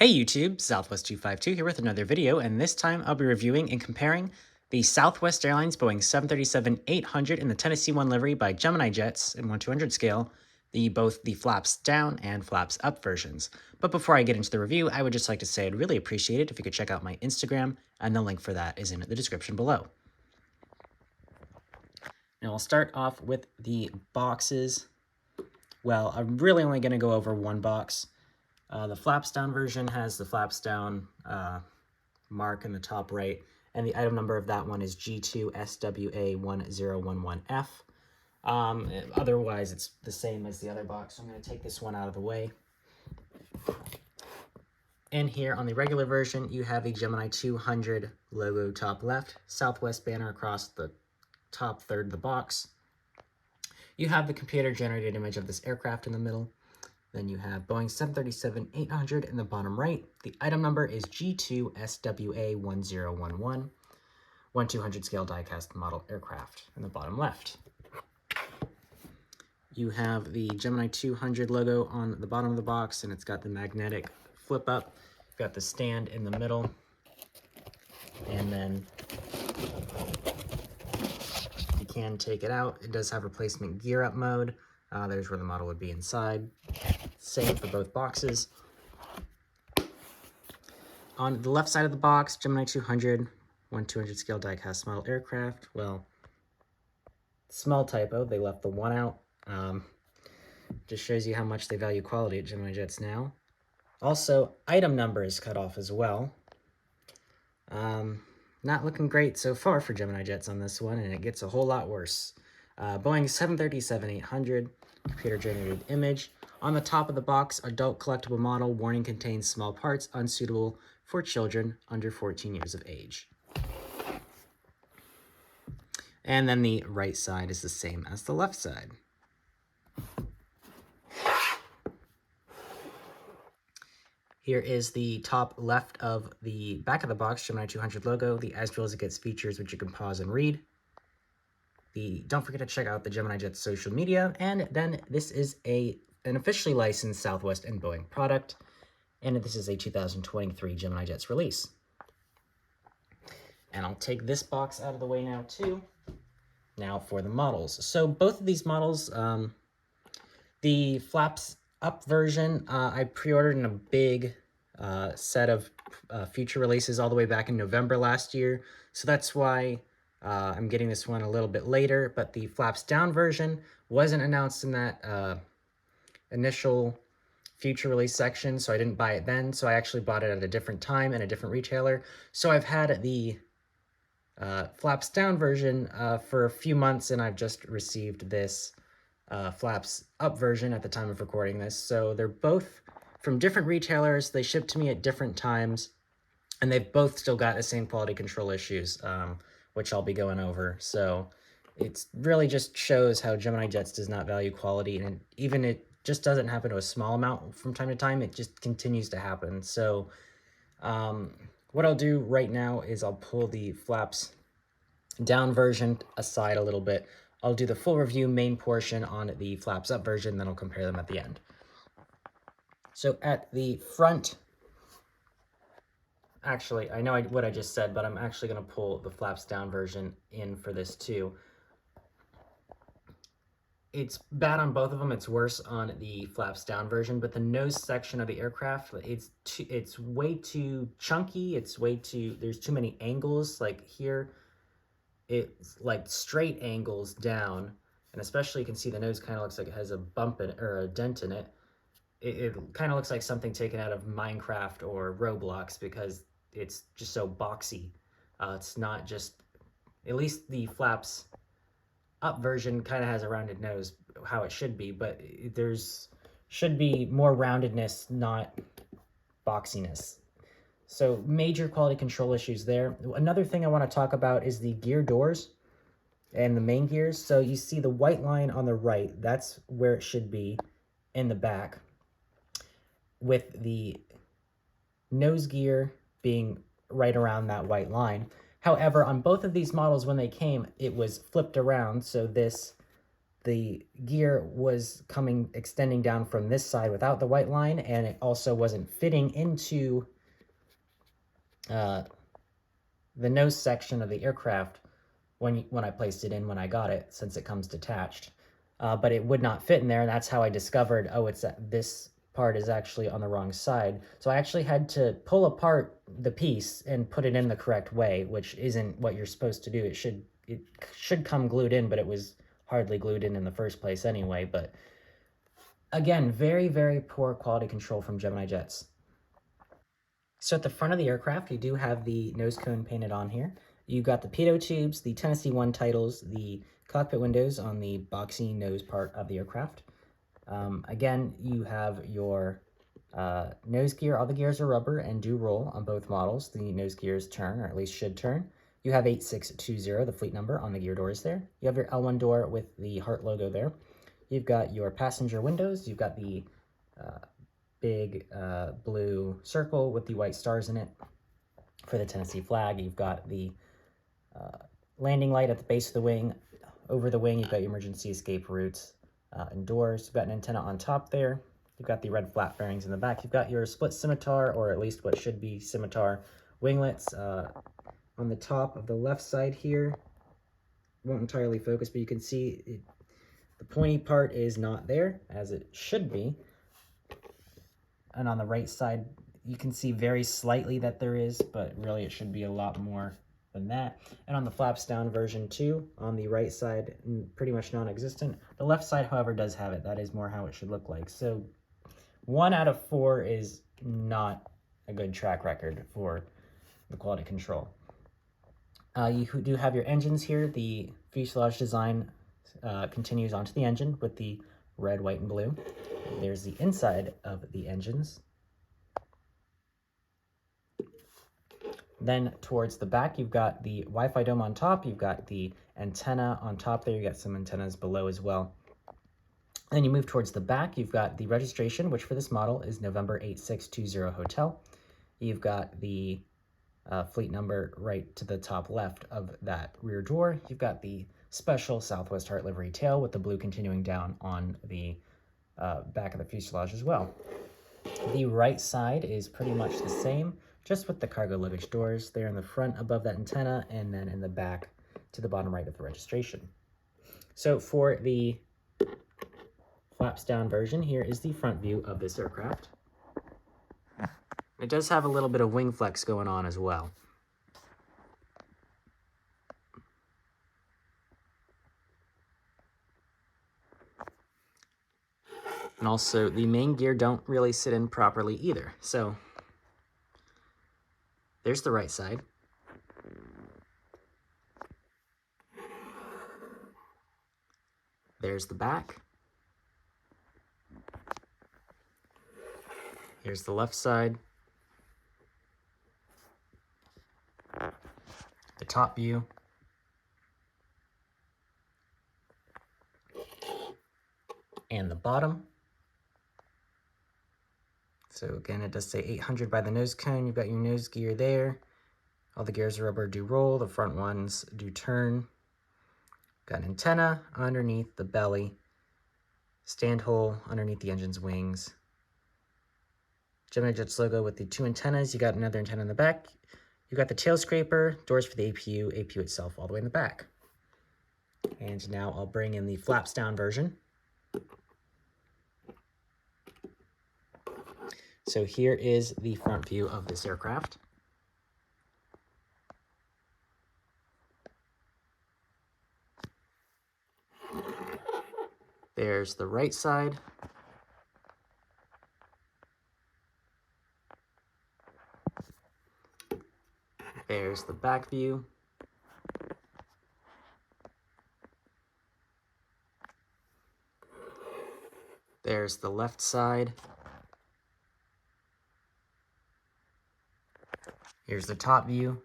Hey YouTube, Southwest252 here with another video, and this time I'll be reviewing and comparing the Southwest Airlines Boeing 737-800 in the Tennessee 1 livery by Gemini jets in 1/200 scale, both the flaps down and flaps up versions. But before I get into the review, I would just like to say I'd really appreciate it if you could check out my Instagram, and the link for that is in the description below. Now I'll start off with the boxes. Well, I'm really only going to go over one box. The flaps down version has the flaps down mark in the top right, and the item number of that one is G2SWA1011F. Otherwise, it's the same as the other box, so I'm going to take this one out of the way. And here on the regular version, you have a Gemini 200 logo top left, Southwest banner across the top third of the box. You have the computer-generated image of this aircraft in the middle. Then you have Boeing 737-800 in the bottom right. The item number is G2SWA1011, 1/200 scale die-cast model aircraft in the bottom left. You have the Gemini 200 logo on the bottom of the box, and it's got the magnetic flip up. You've got the stand in the middle, and then you can take it out. It does have replacement gear up mode. There's where the model would be inside. Same for both boxes. On the left side of the box, Gemini 200, 1/200 scale die-cast model aircraft. Well, small typo, they left the one out. Just shows you how much they value quality at Gemini Jets now. Also, item number is cut off as well. Not looking great so far for Gemini Jets on this one, and it gets a whole lot worse. Boeing 737-800, computer-generated image. On the top of the box, adult collectible model, warning contains small parts, unsuitable for children under 14 years of age. And then the right side is the same as the left side. Here is the top left of the back of the box, Gemini 200 logo. The as well as it gets features which you can pause and read. Don't forget to check out the Gemini Jets social media, and then this is an officially licensed Southwest and Boeing product, and this is a 2023 Gemini Jets release. And I'll take this box out of the way now too. Now for the models. So both of these models, the flaps up version, I pre-ordered in a big set of future releases all the way back in November last year, so that's why I'm getting this one a little bit later, but the flaps down version wasn't announced in that initial future release section, so I didn't buy it then. So I actually bought it at a different time and a different retailer. So I've had the flaps down version for a few months, and I've just received this flaps up version at the time of recording this. So they're both from different retailers. They shipped to me at different times, and they've both still got the same quality control issues, which I'll be going over. So it really just shows how Gemini Jets does not value quality, and even it just doesn't happen to a small amount from time to time. It just continues to happen. So what I'll do right now is I'll pull the flaps down version aside a little bit. I'll do the full review main portion on the flaps up version, then I'll compare them at the end. So at the front, actually, I know what I just said, but I'm actually going to pull the flaps down version in for this too. It's bad on both of them. It's worse on the flaps down version, but the nose section of the aircraft, it's way too chunky. There's too many angles. Like here, it's like straight angles down, and especially you can see the nose kind of looks like it has a bump in it, or a dent in it. It kind of looks like something taken out of Minecraft or Roblox, because it's just so boxy. It's not just, at least the flaps up version kind of has a rounded nose, how it should be, but should be more roundedness, not boxiness. So major quality control issues there. Another thing I want to talk about is the gear doors and the main gears. So you see the white line on the right, that's where it should be in the back, with the nose gear being right around that white line. However, on both of these models when they came, it was flipped around, so this the gear was extending down from this side without the white line, and it also wasn't fitting into the nose section of the aircraft when I placed it in when I got it, since it comes detached. But it would not fit in there, and that's how I discovered, oh, this part is actually on the wrong side. So I actually had to pull apart the piece and put it in the correct way, which isn't what you're supposed to do. It should come glued in, but it was hardly glued in the first place anyway. But again, very, very poor quality control from Gemini Jets. So at the front of the aircraft, you do have the nose cone painted on here. You've got the pitot tubes, the Tennessee 1 titles, the cockpit windows on the boxy nose part of the aircraft. Again, you have your nose gear. All the gears are rubber and do roll on both models. The nose gears turn, or at least should turn. You have 8620, the fleet number, on the gear doors there. You have your L1 door with the heart logo there. You've got your passenger windows. You've got the big blue circle with the white stars in it for the Tennessee flag. You've got the landing light at the base of the wing. Over the wing, you've got your emergency escape routes and doors. You've got an antenna on top there. You've got the red flat fairings in the back. You've got your split scimitar, or at least what should be scimitar winglets on the top of the left side here. Won't entirely focus, but you can see the pointy part is not there, as it should be. And on the right side, you can see very slightly that there is, but really it should be a lot more than that. And on the flaps down version 2, on the right side, pretty much non-existent. The left side, however, does have it. That is more how it should look like. So 1 out of 4 is not a good track record for the quality control. You do have your engines here. The fuselage design continues onto the engine with the red, white, and blue. There's the inside of the engines. Then towards the back, you've got the Wi-Fi dome on top. You've got the antenna on top there. You've got some antennas below as well. Then you move towards the back. You've got the registration, which for this model is November 8620 Hotel. You've got the fleet number right to the top left of that rear door. You've got the special Southwest Heart livery tail with the blue continuing down on the back of the fuselage as well. The right side is pretty much the same, just with the cargo luggage doors there in the front above that antenna, and then in the back to the bottom right of the registration. So for the flaps down version, here is the front view of this aircraft. It does have a little bit of wing flex going on as well. And also, the main gear don't really sit in properly either. So there's the right side. There's the back. Here's the left side. The top view. And the bottom. So again, it does say 800 by the nose cone. You've got your nose gear there. All the gears are rubber, do roll. The front ones do turn. Got an antenna underneath the belly. Stand hole underneath the engine's wings. Gemini Jets logo with the 2 antennas. You got another antenna in the back. You got the tail scraper, doors for the APU itself all the way in the back. And now I'll bring in the flaps down version. So here is the front view of this aircraft. There's the right side. There's the back view. There's the left side. Here's the top view.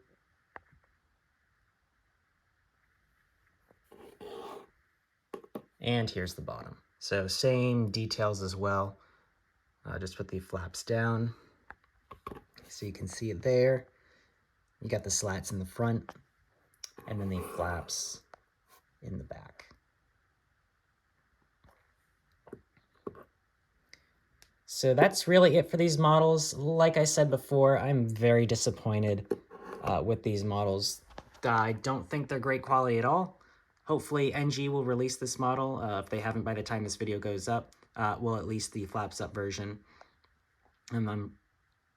And here's the bottom. So same details as well, just with the flaps down. So you can see it there. You got the slats in the front, and then the flaps in the back. So that's really it for these models. Like I said before, I'm very disappointed with these models. I don't think they're great quality at all. Hopefully NG will release this model. If they haven't by the time this video goes up, well, at least the flaps up version. And I'm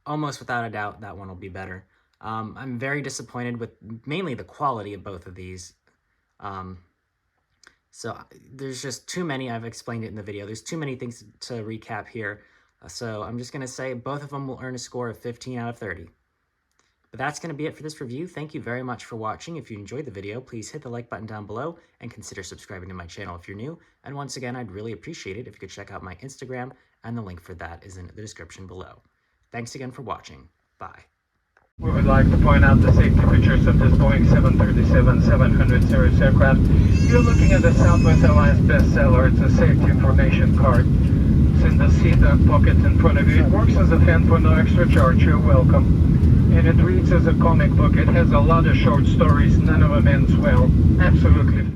almost without a doubt that one will be better. I'm very disappointed with mainly the quality of both of these. So there's just too many. I've explained it in the video. There's too many things to recap here. So I'm just going to say both of them will earn a score of 15 out of 30. But that's going to be it for this review. Thank you very much for watching. If you enjoyed the video, please hit the like button down below and consider subscribing to my channel if you're new. And once again, I'd really appreciate it if you could check out my Instagram, and the link for that is in the description below. Thanks again for watching. Bye. We would like to point out the safety features of this Boeing 737-700 series aircraft. You're looking at the Southwest Airlines bestseller. It's a safety information card. It's in the seat pocket in front of you. It works as a fan for no extra charge. You're welcome. And it reads as a comic book. It has a lot of short stories. None of them ends well. Absolutely.